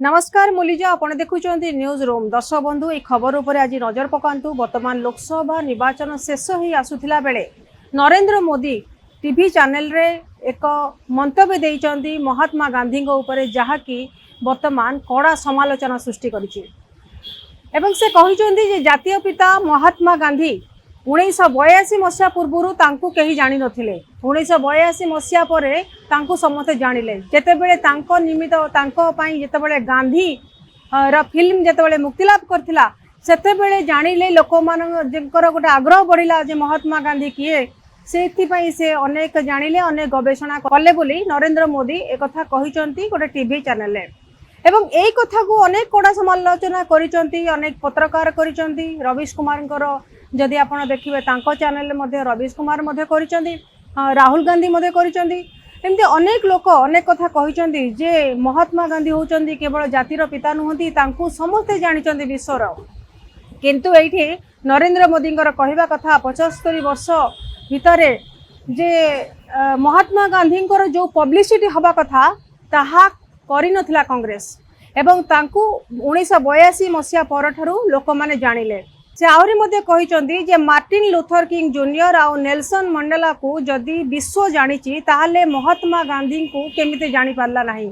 नमस्कार मुलिजा आपण देखुंत news room दर्शक बंधु ये खबर उपर आज नजर पकातु। वर्तमान लोकसभा निर्वाचन शेष ही आसुथिला बेले नरेंद्र मोदी टीवी चैनल रे एक मंतव्य देइचंती महात्मा गांधी उपरे जहाँकि वर्तमान कड़ा समालोचना सृष्टि करिछि एवं से कहिचंती जे जातीय पिता महात्मा गांधी 1982 मसीहा पूर्व तांकु कहीं जानी नथिले। 1982 मसीहा परे तांकु समस्ते जानिले जेतेबेले तांको निमित्त तांको पई जेतेबेले गांधी रा फिल्म जेतेबेले मुक्तिलाभ करथिला सेतेबेले जानिले लोकमानकर गोटे आग्रह बढ़िला जे महात्मा गांधी किए सेथिपई से अनेक जानिले अनेक गवेषणा कले बोली नरेंद्र मोदी एक कथा कहिचंती गोटे टीवी चैनल एवं एई कथा को अनेक कड़ा समालोचना करिचंती अनेक पत्रकार करिचंती। रवीश कुमार जदि आपण देखिबे तांको चैनल मध्ये रवीश कुमार मध्ये करिचंती, राहुल गांधी मध्ये करिचंती, एमती अनेक लोक अनेक कथा कहिचंती जे महात्मा गांधी होचंती केवल जातिर पिता नुहंती तांकु समस्ते जानिचंती विश्वर। किंतु एठी नरेंद्र मोदींकर कहिबा कथा 75 वर्ष भितरे जे महात्मा गांधींकर जो पब्लिसिटी हबा कथा ताहा करि नथिला कांग्रेस एवं तांकु 1982 मसीहा परठारु लोक माने जानिले। से आहरी मध्य कहिचंती जे मार्टिन लूथर किंग जूनियर आउ नेल्सन मंडेला को जदि विश्व जानिछि ताहाले महात्मा गांधी को केमिते जानि पारला नाही।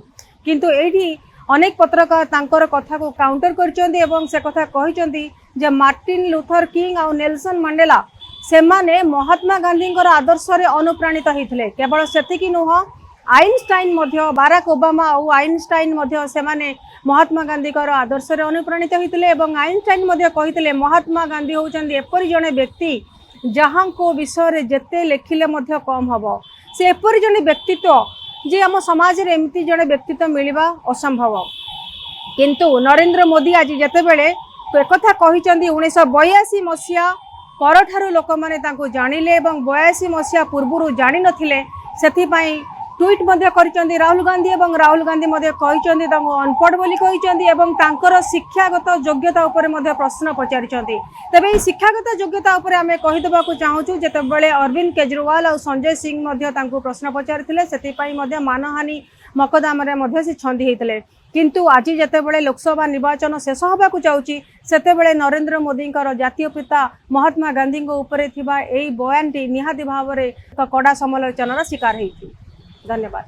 किंतु एठी अनेक पत्रकार तांकर कथा को काउंटर करचंती एवं से कथा कहिचंती जे मार्टिन लूथर किंग आउ नेल्सन मंडेला सेमाने महात्मा गांधींकर आदर्श रे अनुप्राणित हिथिले। केवल सेतिकी नुह आइनस्टाइन मध्य बाराक ओबामा और आइनस्टाइन मध्य सेमाने महात्मा गांधी आदर्श रे अनुप्राणित होते और आइनस्टाइन मध्य कहिथिले महात्मा गांधी होचंदी एपरि जने व्यक्ति जहां को विषय रे जेते लेखिले मध्य कम हबो। से एपरि जने व्यक्तित्व जे आम समाज रे एमती जने व्यक्तित्व मिलिबा असंभव। किंतु नरेंद्र मोदी आज जेतेबेले एकथा कहिचंदी 1982 मसीहा परठारु लोक माने तांको जानिले एवं 82 मसीहा पूर्वरु जानि नथिले सेथिपई ट्वीट मध्य करिचंदी राहुल गांधी एवं राहुल गांधी मध्य कहिचंदी तांको अनपढ़ बोली कहिचंदी एवं तांकर शिक्षागत योग्यता उपरे मध्य प्रश्न पचारिचंदी। तबे शिक्षागत योग्यता उपरे आमे कहि देबाकू चाहूछु जेतेबेले अरविंद केजरीवाल और संजय सिंह मध्य तांको प्रश्न पचारिथिले सेथिपई मध्य मानहानि मकदमारे मध्य से छंदी हेतिले। किंतु आज जेतेबेले लोकसभा निर्वाचन शेष होबाकू चाहूछि सेतेबेले नरेंद्र मोदींकर जातीय पिता महात्मा गांधी उपरे थिबा एई बयानटी निहाती भावरे कड़ा समालोचनार शिकार हेछि। धन्यवाद।